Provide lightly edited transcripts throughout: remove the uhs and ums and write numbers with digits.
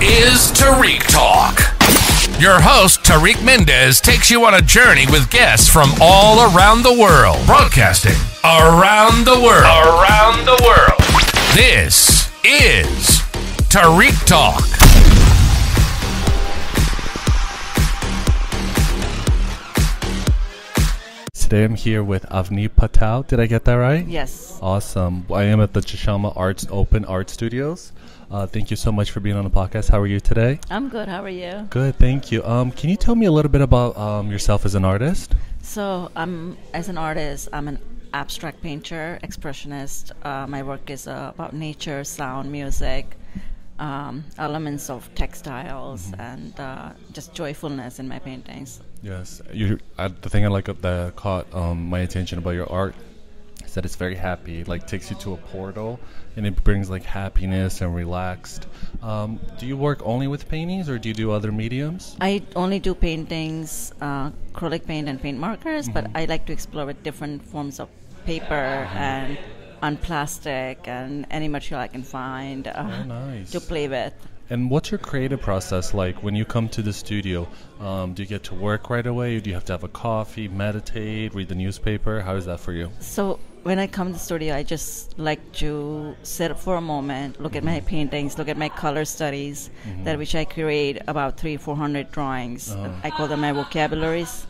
is Tarik Talk. Your host, Tarik Mendes, takes you on a journey with guests from all around the world. Broadcasting around the world. Around the world. This is Tarik Talk. Today I'm here with Avni Patel. Did I get that right? Yes. Awesome. I am at the Chishama Arts Open Art Studios. Thank you so much for being on the podcast. How are you today? I'm good. How are you? Good, thank you. Can you tell me a little bit about yourself as an artist? So, as an artist, I'm an abstract painter, expressionist. My work is about nature, sound, music, elements of textiles, and just joyfulness in my paintings. Yes. The thing I like that caught my attention about your art is that it's very happy. It takes you to a portal, and it brings happiness and relaxed. Do you work only with paintings, or do you do other mediums? I only do paintings, acrylic paint and paint markers, but I like to explore with different forms of paper and on plastic and any material I can find to play with. And what's your creative process like when you come to the studio? Do you get to work right away, or do you have to have a coffee, meditate, read the newspaper? How is that for you? So when I come to the studio, I just like to sit for a moment, look at my paintings, look at my color studies, that which I create about 300-400 drawings. I call them my vocabularies.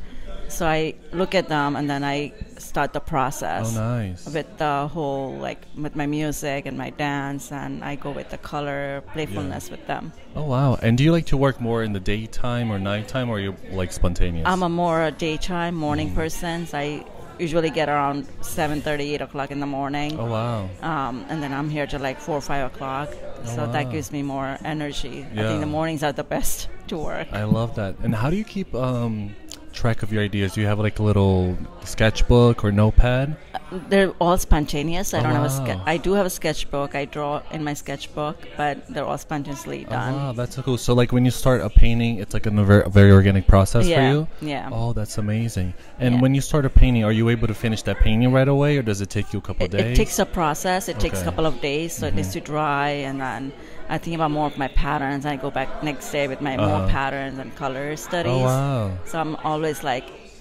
So I look at them and then I start the process. Oh, nice. With the whole, with my music and my dance, and I go with the color, playfulness with them. Oh, wow. And do you like to work more in the daytime or nighttime, or are you spontaneous? I'm a more daytime, morning person. So I usually get around 7:30, 8 o'clock in the morning. Oh, wow. And then I'm here till 4 or 5 o'clock. So that gives me more energy. Yeah. I think the mornings are the best to work. I love that. And how do you keep track of your ideas? Do you have a little sketchbook or notepad? They're all spontaneous. I don't have wow. I do have a sketchbook. I draw in my sketchbook, but they're all spontaneously done. Wow, that's so cool. So when you start a painting, it's a very organic process for you? Yeah. Oh, that's amazing. And when you start a painting, are you able to finish that painting right away, or does it take you a couple of days? It takes a process. It takes a couple of days, so it needs to dry, and then I think about more of my patterns. I go back next day with my more patterns and color studies. Oh, wow. So I'm always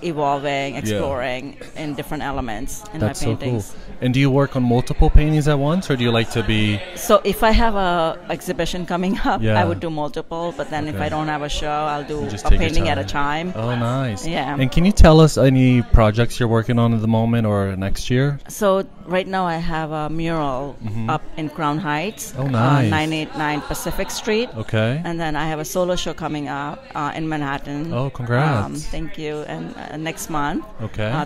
evolving, exploring in different elements in my paintings. So cool. And do you work on multiple paintings at once, or do you like to be... So if I have a exhibition coming up, I would do multiple, but then if I don't have a show, I'll do a painting at a time. Oh, nice. Yeah. And can you tell us any projects you're working on at the moment or next year? So right now I have a mural up in Crown Heights, oh, nice. 989 Pacific Street. Okay. And then I have a solo show coming up in Manhattan. Oh, congrats. Thank you. And next month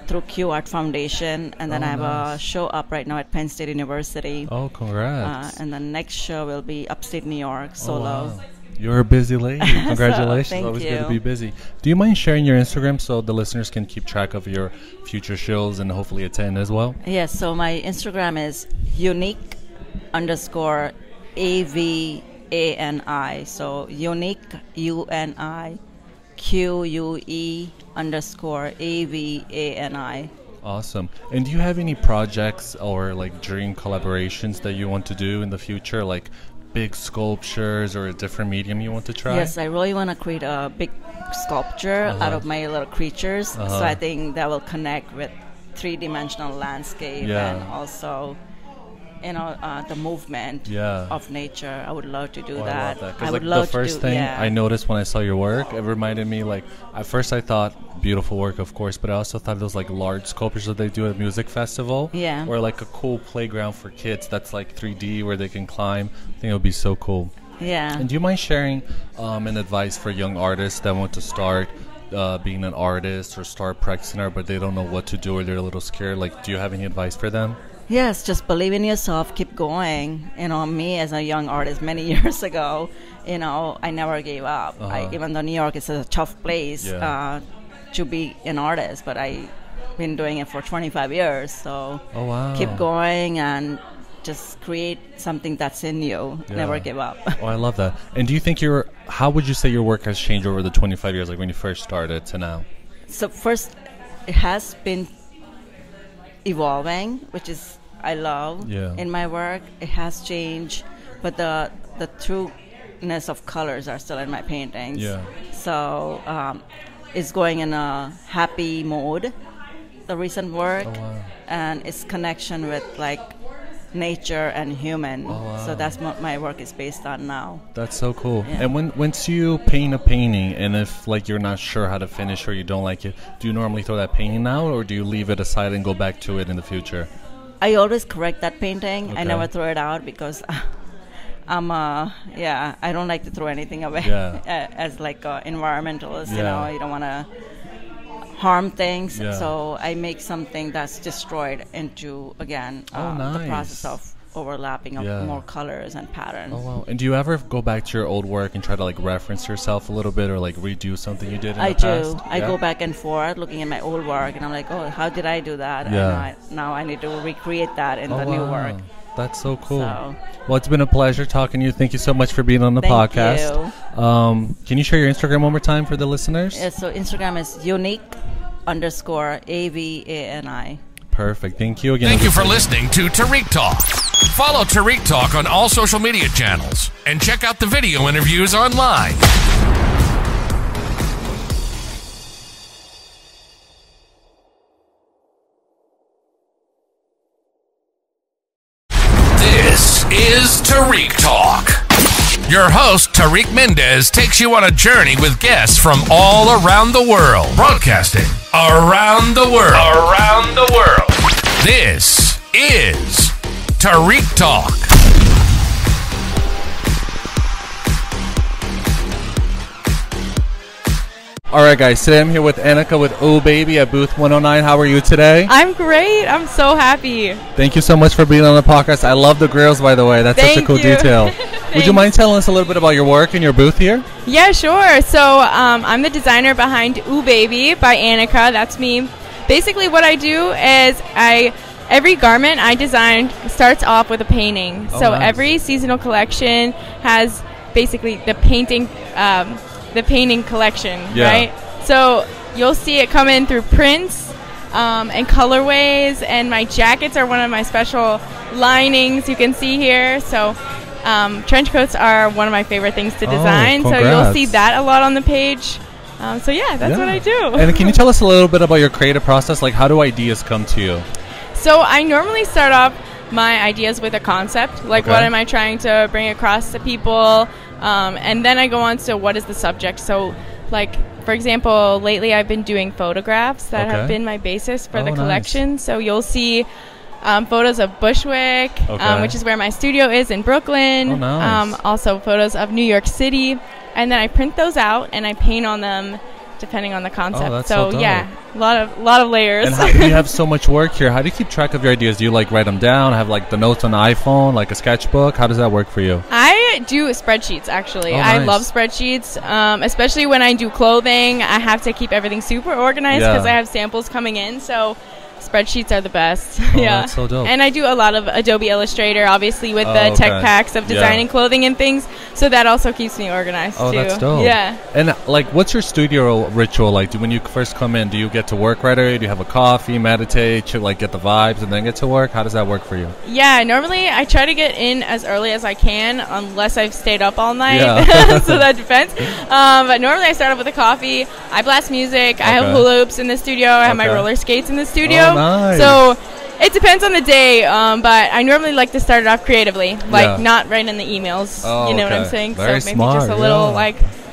through Q Art Foundation. And then I have a show up right now at Penn State University. Oh, congrats. And the next show will be upstate New York, solo. Oh, wow. You're a busy lady. Congratulations. Always good to be busy. Do you mind sharing your Instagram so the listeners can keep track of your future shows and hopefully attend as well? Yes, so my Instagram is unique_AVANI. So unique, UNIQUE_AVANI. Awesome. And do you have any projects or dream collaborations that you want to do in the future, big sculptures or a different medium you want to try? Yes, I really want to create a big sculpture out of my little creatures. So I think that will connect with three-dimensional landscape and also the movement of nature. I would love to do that. I would love the first thing I noticed when I saw your work, it reminded me at first I thought beautiful work, of course, but I also thought those large sculptures that they do at a music festival, or a cool playground for kids that's 3D where they can climb. I think it would be so cool. Yeah. And do you mind sharing an advice for young artists that want to start being an artist or start practicing art, but they don't know what to do or they're a little scared? Do you have any advice for them? Yes, just believe in yourself, keep going. Me as a young artist many years ago, I never gave up. Even though New York is a tough place to be an artist, but I've been doing it for 25 years. So keep going and just create something that's in you. Never give up. Oh, I love that. And do you think how would you say your work has changed over the 25 years, when you first started to now? So first, it has been evolving, which is I love in my work. It has changed, but the true vividness of colors are still in my paintings. Yeah. So it's going in a happy mode, the recent work. Oh, wow. And its connection with like nature and human. Oh, wow. So that's what my work is based on now. That's so cool. Yeah. And once you paint a painting, and if like you're not sure how to finish or you don't like it, do you normally throw that painting out, or do you leave it aside and go back to it in the future? I always correct that painting. Okay. I never throw it out because I don't like to throw anything away. As like an environmentalist, you know, you don't want to harm things. So I make something that's destroyed into, again, the process of overlapping of more colors and patterns. Oh, wow. And do you ever go back to your old work and try to like reference yourself a little bit, or like redo something you did in the past? I do. I go back and forth looking at my old work, and I'm like, oh, how did I do that? And now I need to recreate that in the new work. That's so cool. Well, it's been a pleasure talking to you. Thank you so much for being on the podcast. Thank you. Can you share your Instagram one more time for the listeners? Yeah, so Instagram is unique_AVANI. Perfect. Thank you again. Thank you for listening to Tarik Talk. Follow Tarik Talk on all social media channels and check out the video interviews online. This is Tarik Talk. Your host, Tarik Mendes, takes you on a journey with guests from all around the world. Broadcasting around the world. Around the world. This is Tarik Talk. All right, guys. Today I'm here with Annika with Ooh Baby at booth 109. How are you today? I'm great. I'm so happy. Thank you so much for being on the podcast. I love the grills, by the way. That's such a cool detail. Would you mind telling us a little bit about your work and your booth here? Yeah, sure. So I'm the designer behind Ooh Baby by Annika. That's me. Basically, what I do is every garment I design starts off with a painting. So every seasonal collection has basically the painting collection, right? So you'll see it come in through prints and colorways, and my jackets are one of my special linings you can see here. So trench coats are one of my favorite things to design. So you'll see that a lot on the page. So yeah, that's what I do. And can you tell us a little bit about your creative process? Like, how do ideas come to you? So I normally start off my ideas with a concept, like what am I trying to bring across to people, and then I go on to what is the subject. So like, for example, lately I've been doing photographs that have been my basis for the collection. So you'll see photos of Bushwick, which is where my studio is in Brooklyn. Also photos of New York City, and then I print those out and I paint on them depending on the concept. So yeah, a lot of layers. And you have so much work here. How do you keep track of your ideas? Do you like write them down, have like the notes on the iPhone, like a sketchbook? How does that work for you? I do spreadsheets, actually. I love spreadsheets, especially when I do clothing. I have to keep everything super organized because I have samples coming in. So spreadsheets are the best. That's so dope. And I do a lot of Adobe Illustrator, obviously, with the tech packs of designing clothing and things. So that also keeps me organized too. That's dope. Yeah. And like, what's your studio ritual like? When you first come in, do you get to work right away? Do you have a coffee, meditate, get the vibes, and then get to work? How does that work for you? Yeah, normally I try to get in as early as I can, unless I've stayed up all night. So that depends. But normally I start off with a coffee. I blast music. I have hula hoops in the studio. I have my roller skates in the studio. So it depends on the day, but I normally like to start it off creatively, not right in the emails. You know what I'm saying? Very so maybe smart, just a little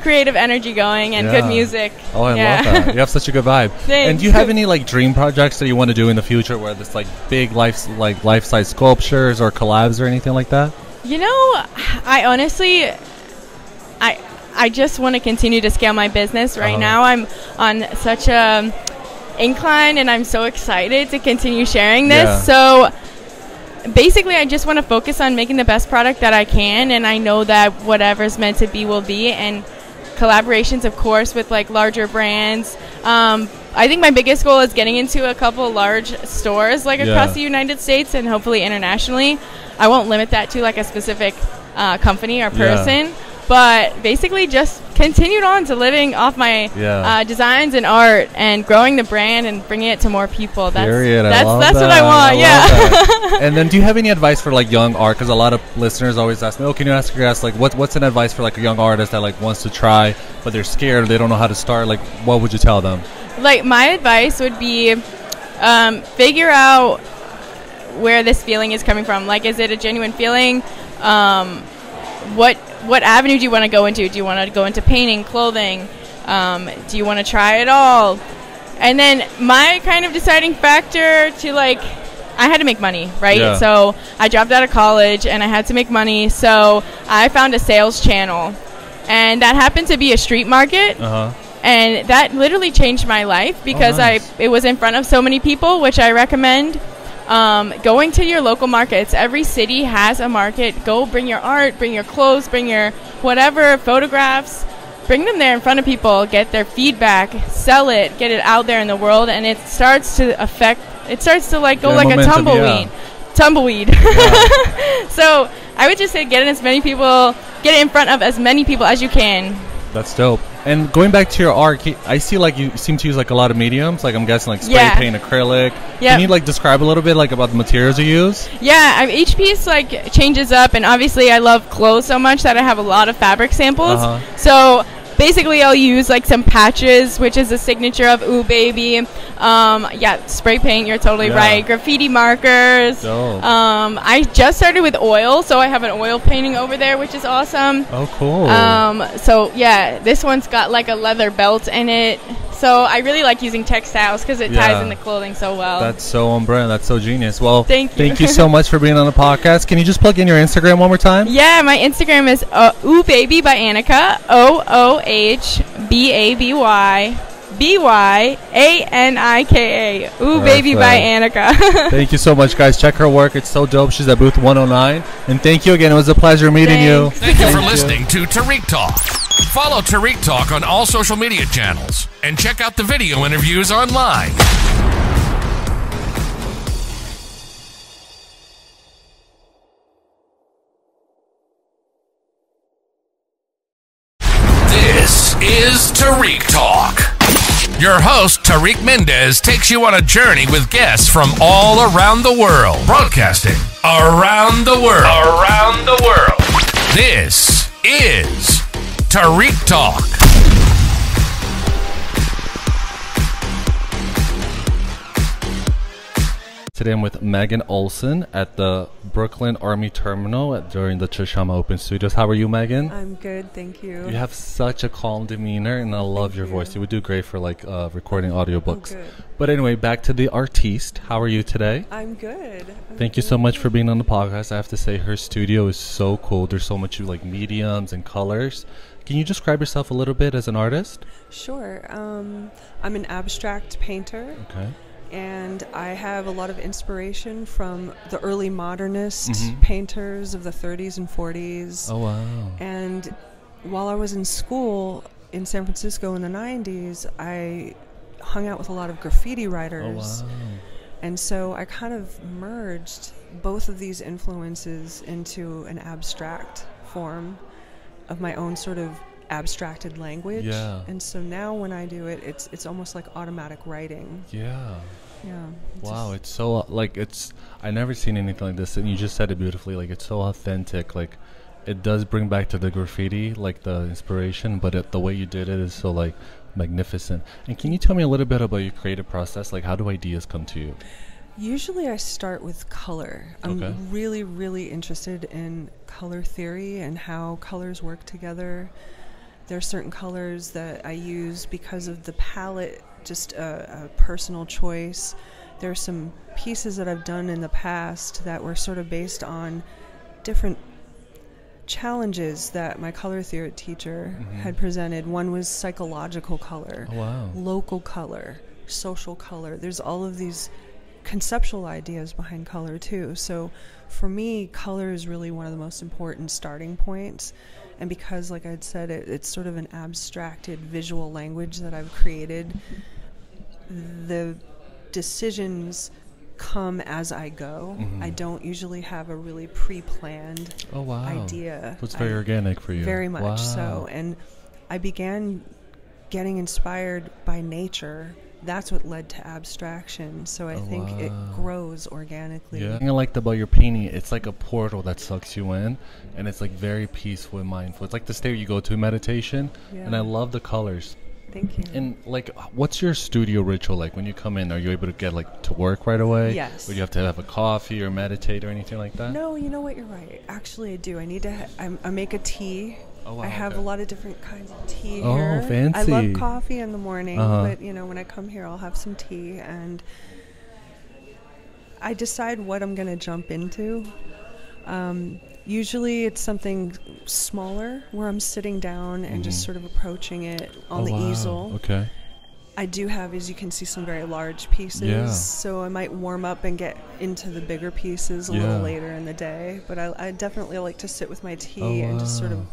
creative energy going and good music. Oh, I love that. You have such a good vibe. Thanks. And do you have any dream projects that you want to do in the future, where there's big life-size sculptures or collabs or anything like that? You know, I honestly, I just want to continue to scale my business. Right now I'm on such a incline, and I'm so excited to continue sharing this. So basically I just want to focus on making the best product that I can, and I know that whatever's meant to be will be, and collaborations, of course, with larger brands. I think my biggest goal is getting into a couple large stores across the United States and hopefully internationally. I won't limit that to a specific company or person. but basically just continued on to living off my designs and art and growing the brand and bringing it to more people. That's what I want. Yeah. And then, do you have any advice for like young art? Because a lot of listeners always ask me, "Oh, can you ask your guests like what's an advice for like a young artist that like wants to try, but they're scared, or they don't know how to start? Like, what would you tell them?" Like, my advice would be figure out where this feeling is coming from. Like, is it a genuine feeling? What avenue do you want to go into? Do you want to go into painting, clothing? Do you want to try it all? And then my kind of deciding factor to, like, I had to make money, right? Yeah. So I dropped out of college and I had to make money. So I found a sales channel, and that happened to be a street market. And that literally changed my life because it was in front of so many people, which I recommend. Going to your local markets. Every city has a market. Go bring your art, bring your clothes, bring your whatever, photographs. Bring them there in front of people, get their feedback, sell it, get it out there in the world, and it starts to like go like momentum, a tumbleweed. Yeah. So I would just say get it in front of as many people as you can. That's dope. And going back to your art, I see like you seem to use like a lot of mediums. Like I'm guessing like spray paint, acrylic. Yeah. Can you like describe a little bit like about the materials you use? Yeah, each piece like changes up, and obviously I love clothes so much that I have a lot of fabric samples. So basically I'll use like some patches, which is a signature of Ooh Baby. Spray paint, you're totally right. Graffiti markers. Dope. I just started with oil, so I have an oil painting over there, which is awesome. Oh, cool. So yeah, this one's got like a leather belt in it. So I really like using textiles because it ties in the clothing so well. That's so on brand. That's so genius. Well, thank you so much for being on the podcast. Can you just plug in your Instagram one more time? Yeah, my Instagram is Ooh Baby by Annika. OOHBABYBYANIKA. Ooh Baby by Annika. Thank you so much, guys. Check her work. It's so dope. She's at booth 109. And thank you again. It was a pleasure meeting you. Thank you for listening to Tarik Talk. Follow Tarik Talk on all social media channels and check out the video interviews online. This is Tarik Talk. Your host, Tarik Mendes, takes you on a journey with guests from all around the world. Broadcasting around the world. Around the world. This is Tarik Talk. Today I'm with Megan Olson at the Brooklyn Army Terminal during the Chishama Open Studios. How are you, Megan? I'm good, thank you. You have such a calm demeanor, and I love your voice. You would do great for like recording audiobooks. Oh, good. But anyway, back to the artiste. How are you today? I'm good. Thank you so much for being on the podcast. I have to say, her studio is so cool. There's so much like mediums and colors. Can you describe yourself a little bit as an artist? Sure. I'm an abstract painter. Okay. And I have a lot of inspiration from the early modernist painters of the 30s and 40s. Oh, wow. And while I was in school in San Francisco in the 90s, I hung out with a lot of graffiti writers. Oh, wow. And so I kind of merged both of these influences into an abstract form of my own sort of abstracted language. Yeah. And so now when I do it, it's almost like automatic writing. Yeah. Yeah. Wow, it's so I never seen anything like this, and you just said it beautifully. Like, it's so authentic. Like, it does bring back to the graffiti, like the inspiration, but the way you did it is so like magnificent. And can you tell me a little bit about your creative process? Like, how do ideas come to you? Usually I start with color. I'm really, really interested in color theory and how colors work together. There are certain colors that I use because of the palette, just a personal choice. There are some pieces that I've done in the past that were sort of based on different challenges that my color theory teacher had presented. One was psychological color, local color, social color. There's all of these conceptual ideas behind color too. So for me, color is really one of the most important starting points. And because, like I'd said, it's sort of an abstracted visual language that I've created, the decisions come as I go. I don't usually have a really pre-planned idea. So it's very organic for you. Very much so. And I began getting inspired by nature. That's what led to abstraction. So I think it grows organically. Yeah. The thing I liked about your painting, it's like a portal that sucks you in, and it's like very peaceful and mindful. It's like the state you go to in meditation, and I love the colors. Thank you. And like, what's your studio ritual like when you come in? Are you able to get like to work right away? Yes. Or do you have to have a coffee or meditate or anything like that? No, you know what? You're right. Actually, I do. I need to. I make a tea. Oh, wow, I have a lot of different kinds of tea here. here. Oh, fancy. I love coffee in the morning, but you know, when I come here, I'll have some tea, and I decide what I'm going to jump into. Usually it's something smaller where I'm sitting down and just sort of approaching it on the easel. Okay. I do have, as you can see, some very large pieces, so I might warm up and get into the bigger pieces a little later in the day. But I definitely like to sit with my tea and just sort of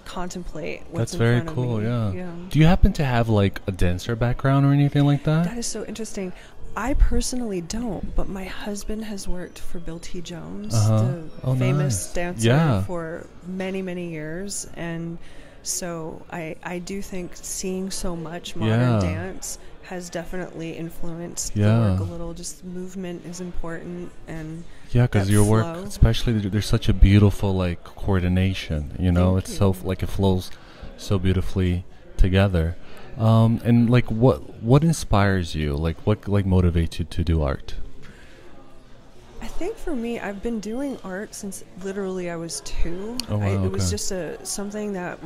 contemplate what's in front of me. That's very cool, yeah. Do you happen to have like a dancer background or anything like that? That is so interesting. I personally don't, but my husband has worked for Bill T. Jones, the famous dancer, for many, many years. And so I do think seeing so much modern dance has definitely influenced the work a little. Just movement is important. And because your work, especially, there's such a beautiful like coordination, you know. It's so like it flows so beautifully together. And like what inspires you? Like what like motivates you to do art? I think for me, I've been doing art since literally I was 2. Oh, wow, it was just something that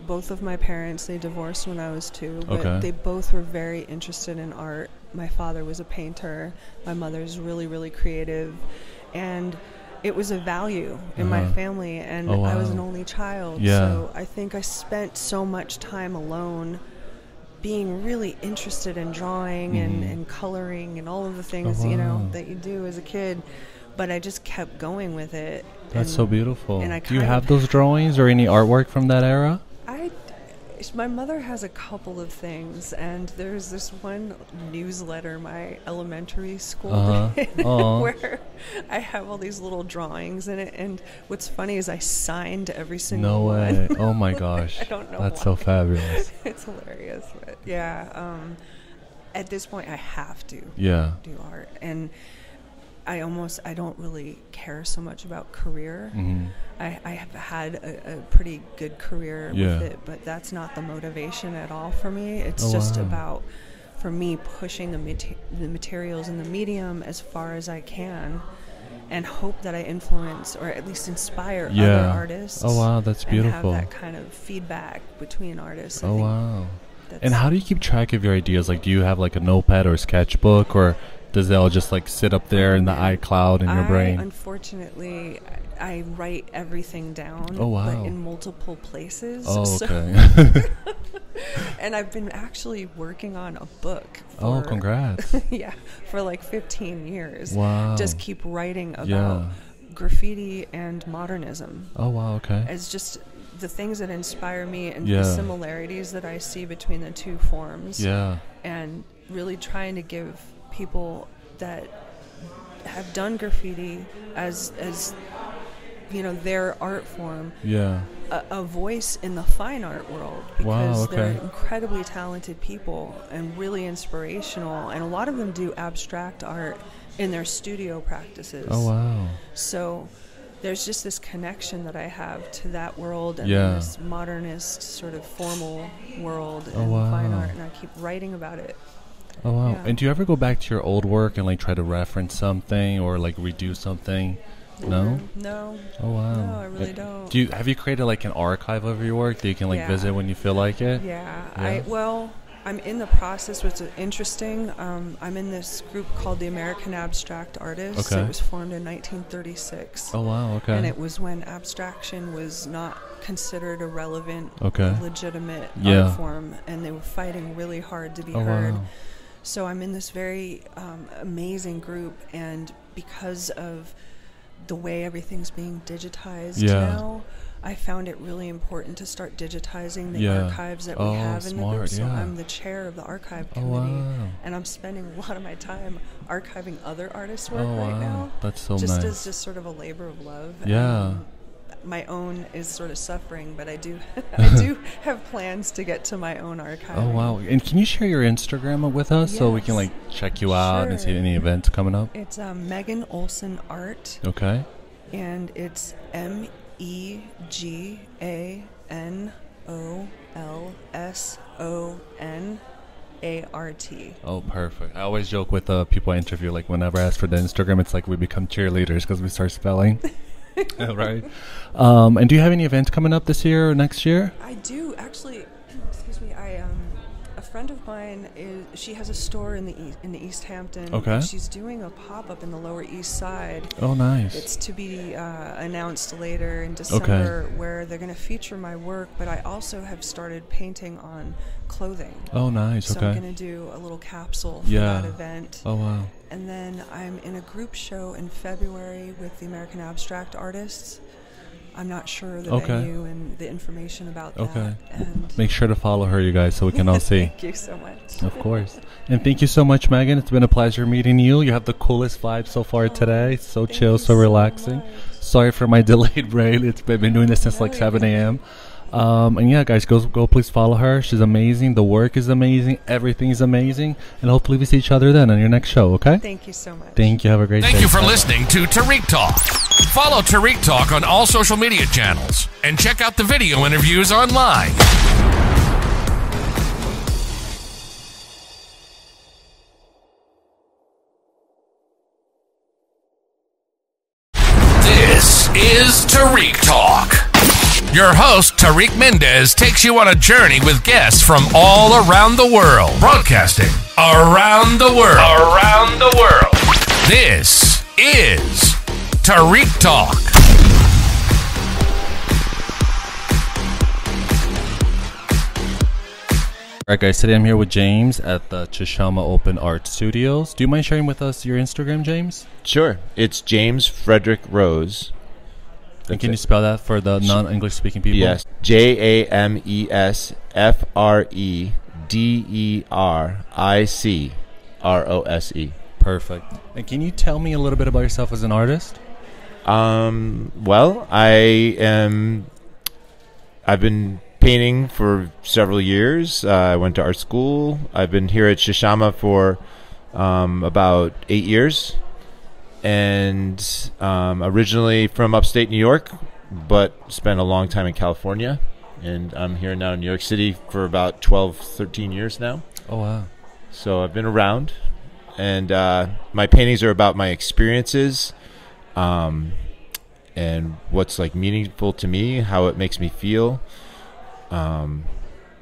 both of my parents, they divorced when I was 2, but they both were very interested in art. My father was a painter. My mother's really, really creative, and it was a value in my family, and I was an only child. So I think I spent so much time alone being really interested in drawing and coloring and all of the things, you know, that you do as a kid. But I just kept going with it. That's so beautiful. Do you have those drawings or any artwork from that era? My mother has a couple of things, and there's this one newsletter my elementary school did where I have all these little drawings in it, and what's funny is I signed every single one. No way. Oh my gosh. I don't know That's why. so fabulous. It's hilarious, but at this point I have to do art, and I don't really care so much about career. I have had a pretty good career with it, but that's not the motivation at all for me. It's just about, for me, pushing the materials and the medium as far as I can, and hope that I influence or at least inspire other artists. Oh wow, that's beautiful. And have that kind of feedback between artists. Oh wow. And how do you keep track of your ideas? Like, do you have like a notepad or a sketchbook, or does it all just like sit up there in the iCloud in your brain? Unfortunately, I write everything down, but in multiple places. Oh, okay. And I've been actually working on a book. Congrats. For like 15 years. Wow. Just keep writing about graffiti and modernism. Oh, wow, okay. It's just the things that inspire me and the similarities that I see between the two forms. Yeah. And really trying to give people that have done graffiti as you know, their art form, a voice in the fine art world, because they're incredibly talented people and really inspirational, and a lot of them do abstract art in their studio practices. Oh wow. So there's just this connection that I have to that world and this modernist sort of formal world and fine art, and I keep writing about it. Oh wow. Yeah. And do you ever go back to your old work and like try to reference something or like redo something? No? No. Oh wow. No, I really don't. Have you created like an archive of your work that you can like visit when you feel like it? I'm in the process, which is interesting. I'm in this group called the American Abstract Artists. It was formed in 1936. Oh wow, okay. And it was when abstraction was not considered a relevant, legitimate art form, and they were fighting really hard to be heard. Wow. So I'm in this very amazing group, and because of the way everything's being digitized now, I found it really important to start digitizing the archives that we have in the group. So I'm the chair of the archive committee, and I'm spending a lot of my time archiving other artists' work right now. That's so just nice. As just sort of a labor of love. Yeah. My own is sort of suffering, but I do I do have plans to get to my own archive. Oh wow! And can you share your Instagram with us so we can like check you out and see any events coming up? It's Megan Olson Art. Okay. And it's MEGANOLSONART. Oh, perfect. I always joke with people I interview, like whenever I ask for the Instagram, it's like we become cheerleaders because we start spelling. Right. And do you have any events coming up this year or next year? I do actually. Excuse me. A friend of mine she has a store in the East Hampton. Okay. She's doing a pop-up in the Lower East Side. Oh, nice. It's to be announced later in December, where they're going to feature my work. But I also have started painting on clothing. Oh, nice. So I'm going to do a little capsule for that event. Oh, wow. And then I'm in a group show in February with the American Abstract Artists. I'm not sure the venue and the information about that. And make sure to follow her, you guys, so we can all see. Thank you so much. Of course. And thank you so much, Megan. It's been a pleasure meeting you. You have the coolest vibe so far today. So chill, so relaxing. Sorry for my delayed brain. I've been doing this since like 7 a.m. And yeah, guys, go please follow her. She's amazing. The work is amazing. Everything is amazing. And hopefully we see each other then on your next show, okay? Thank you so much. Thank you. Have a great day. Thank you for listening to Tarik Talk. Follow Tarik Talk on all social media channels and check out the video interviews online. This is Tarik Talk. Your host, Tarik Mendes, takes you on a journey with guests from all around the world. Broadcasting around the world. Around the world. This is Tarik Talk. Alright guys, today I'm here with James at the Chishama Open Art Studios. Do you mind sharing with us your Instagram, James? Sure. It's James Frederick Rose. And can you spell that for the non-English speaking people? Yes. JamesFredericricRose. Perfect. And can you tell me a little bit about yourself as an artist? Well, I've been painting for several years. I went to art school. I've been here at Chishama for about 8 years. And originally from upstate New York, but spent a long time in California. And I'm here now in New York City for about 12, 13 years now. Oh, wow. So I've been around. And my paintings are about my experiences and what's like meaningful to me, how it makes me feel, my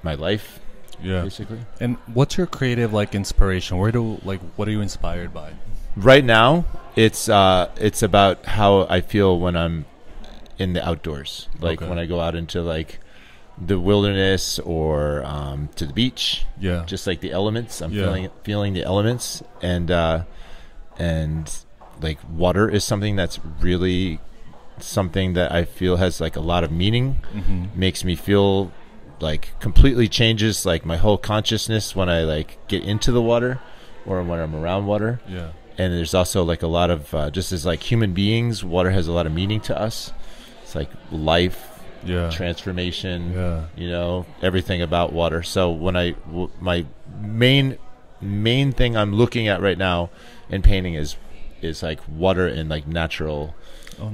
life, basically. And what's your creative like inspiration? What are you inspired by? Right now, it's about how I feel when I'm in the outdoors, like when I go out into like the wilderness or to the beach. Yeah, just like the elements. I'm feeling the elements, and like water is something that's really something that I feel has like a lot of meaning. Makes me feel like completely changes like my whole consciousness when I like get into the water or when I'm around water. Yeah. And there's also like a lot of just as like human beings, water has a lot of meaning to us. It's like life, transformation, you know, everything about water. So when my main thing I'm looking at right now in painting is like water in like natural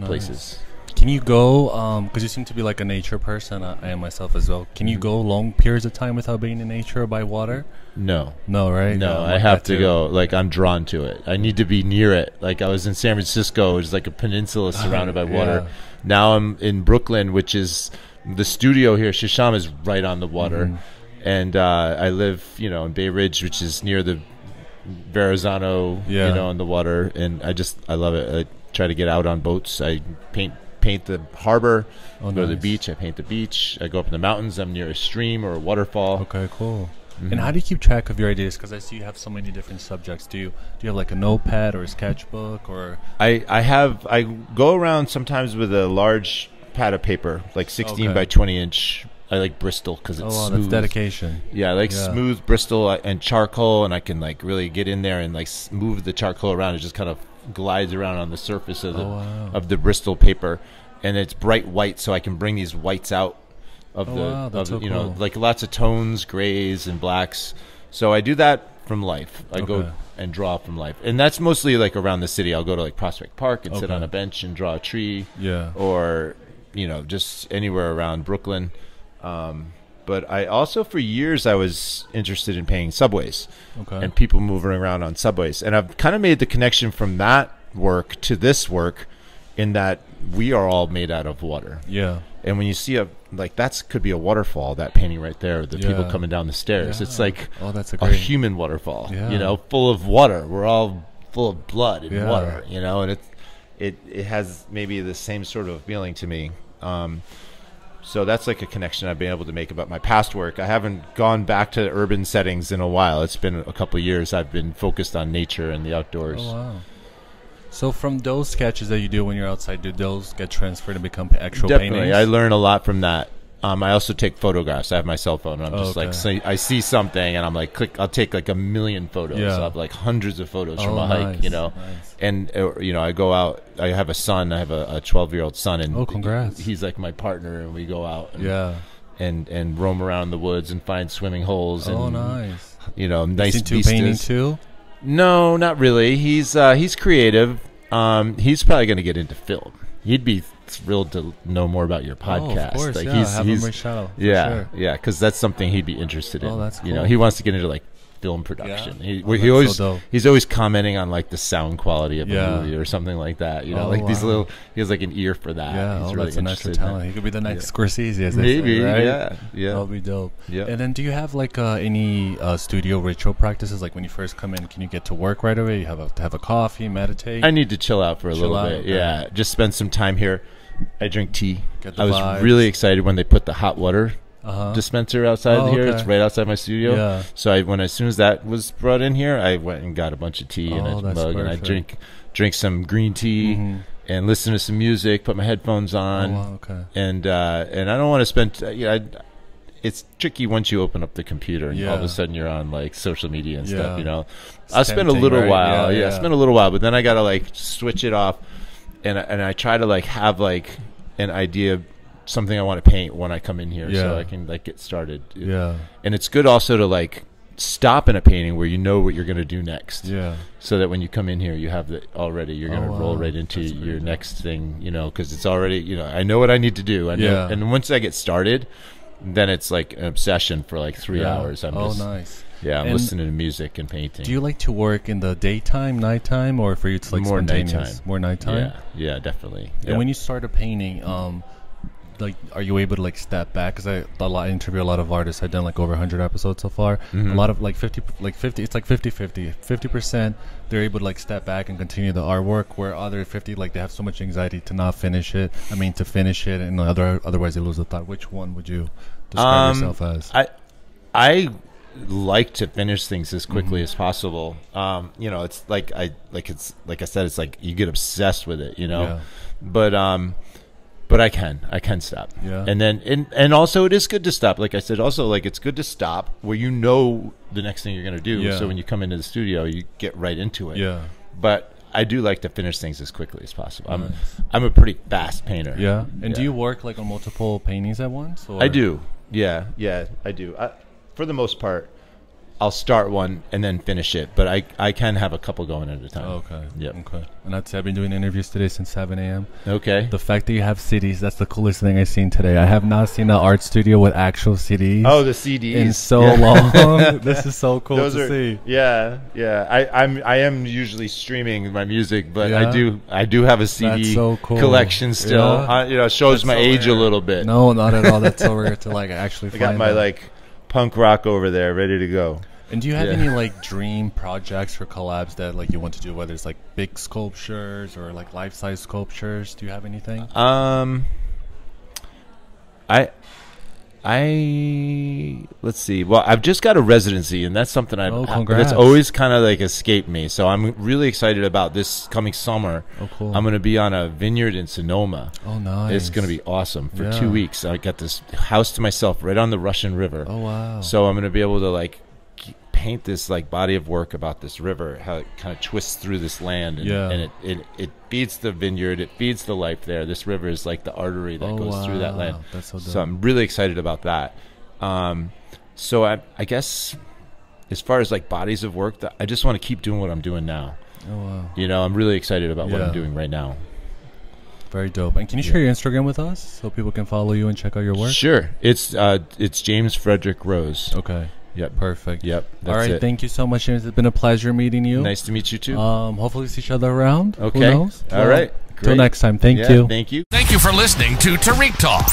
places. Can you go, because you seem to be like a nature person, I am myself as well. Can you go long periods of time without being in nature or by water? No. No, right? No, I have to go. Like, I'm drawn to it. I need to be near it. Like, I was in San Francisco. It's like a peninsula surrounded by water. Now I'm in Brooklyn, which is the studio here. Chishama is right on the water. And I live, you know, in Bay Ridge, which is near the Verrazano, you know, on the water. And I love it. I try to get out on boats. I paint the harbor, go to the beach. I paint the beach. I go up in the mountains. I'm near a stream or a waterfall. Okay, cool. And how do you keep track of your ideas? Because I see you have so many different subjects. Do you have like a notepad or a sketchbook or? I go around sometimes with a large pad of paper, like 16 by 20 inch. I like Bristol because it's smooth. That's dedication. Yeah, I like smooth Bristol and charcoal, and I can like really get in there and like move the charcoal around. It just kind of glides around on the surface of the Bristol paper, and it's bright white, so I can bring these whites out of you know, like lots of tones, grays and blacks. So I do that from life. I go and draw from life, and that's mostly like around the city. I'll go to like Prospect Park and sit on a bench and draw a tree. Or you know, just anywhere around Brooklyn. But I also, for years, I was interested in painting subways and people moving around on subways. And I've kind of made the connection from that work to this work in that we are all made out of water. Yeah. And when you see that could be a waterfall, that painting right there, the people coming down the stairs. It's like a human waterfall, you know, full of water. We're all full of blood and water, you know, and it has maybe the same sort of feeling to me. So that's like a connection I've been able to make about my past work. I haven't gone back to urban settings in a while. It's been a couple of years. I've been focused on nature and the outdoors. Oh, wow. So from those sketches that you do when you're outside, do those get transferred and become actual paintings? I learn a lot from that. I also take photographs. I have my cell phone, and I'm just like, so I see something, and I'm like, click. I'll take like 1 million photos. I have like hundreds of photos from a hike, you know. And you know, I go out. I have a son. I have a 12-year-old son, and congrats. He's like my partner, and we go out. And roam around the woods and find swimming holes. And, nice. You know, nice into painting too. No, not really. He's creative. He's probably going to get into film. He'd be thrilled to know more about your podcast. Of course, like have him on show. Yeah, because that's something he'd be interested in. That's cool. You know, he wants to get into like film production. Yeah. He's always commenting on like the sound quality of a movie or something like that. You know, these little. He has like an ear for that. Yeah, he's really that's an extra talent. He could be the next Scorsese, as they maybe. Say, right? Yeah, that'll be dope. Yeah. And then, do you have like any studio ritual practices? Like when you first come in, can you get to work right away? You have to have a coffee, meditate. I need to chill out for a little bit. Okay. Yeah, just spend some time here. I drink tea. I was really excited when they put the hot water dispenser outside here. It's right outside my studio. Yeah. So as soon as that was brought in here, I went and got a bunch of tea in a mug, and I drink some green tea and listen to some music. Put my headphones on. And I don't want to spend. It's tricky once you open up the computer and all of a sudden you're on like social media and stuff. You know, I'll spend a little while. Spend a little while, but then I gotta like switch it off. And I try to like have like an idea, something I want to paint when I come in here, so I can like get started. Yeah, and it's good also to like stop in a painting where you know what you're going to do next. Yeah, so that when you come in here, you have it already. You're going to roll right into your next thing, you know, because it's already, you know, I know what I need to do. I know, and once I get started, then it's like an obsession for like 3 hours. Nice. Yeah, I'm listening to music and painting. Do you like to work in the daytime, nighttime, or for you to like more spontaneous? Nighttime? More nighttime. Yeah, definitely. And when you start a painting, like, are you able to like step back? Because I interview a lot of artists. I've done like over 100 episodes so far. A lot of like 50. It's like 50-50. 50% they're able to like step back and continue the artwork, where other 50 like they have so much anxiety to not finish it. To finish it, and otherwise they lose the thought. Which one would you describe yourself as? I like to finish things as quickly as possible. You know, it's like I said, it's like you get obsessed with it, you know. But I can stop. Yeah. And then and also it is good to stop. Like I said, also like it's good to stop where you know the next thing you're gonna do. Yeah. So when you come into the studio, you get right into it. Yeah. But I do like to finish things as quickly as possible. I'm a pretty fast painter. Yeah. And do you work like on multiple paintings at once? Or? I do. Yeah, I do. For the most part, I'll start one and then finish it, but I can have a couple going at a time. Okay. Yep. Okay. And I've been doing interviews today since 7 a.m. Okay. The fact that you have CDs, that's the coolest thing I've seen today. I have not seen an art studio with actual CDs. Oh, the CDs. In so long. This is so cool to see. Yeah. I am usually streaming my music, but I do have a CD collection still. Yeah. It shows my age a little bit. No, not at all. That's so rare to like actually find. I got my like punk rock over there ready to go. And do you have any like dream projects or collabs that like you want to do, whether it's like big sculptures or like life-size sculptures? Do you have anything? Let's see. Well, I've just got a residency, and that's something that's always kind of like escaped me. So I'm really excited about this coming summer. Oh, cool. I'm going to be on a vineyard in Sonoma. Oh, nice. It's going to be awesome for 2 weeks. I got this house to myself right on the Russian River. Oh, wow. So I'm going to be able to like paint this like body of work about this river, how it kind of twists through this land, and it feeds the vineyard, it feeds the life there. This river is like the artery that goes through that land. That's so dope. So I'm really excited about that. So I guess as far as like bodies of work, I just want to keep doing what I'm doing now. Oh wow. You know, I'm really excited about what I'm doing right now. Very dope. And can you share your Instagram with us so people can follow you and check out your work? Sure. It's James Frederick Rose. Okay. Yep. Perfect. Yep. All right. Thank you so much, James. It's been a pleasure meeting you. Nice to meet you too. Hopefully see each other around. Okay. Who knows? All right. Till next time. Thank you. Thank you. Thank you for listening to Tarik Talk.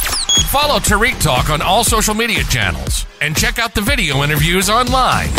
Follow Tarik Talk on all social media channels and check out the video interviews online.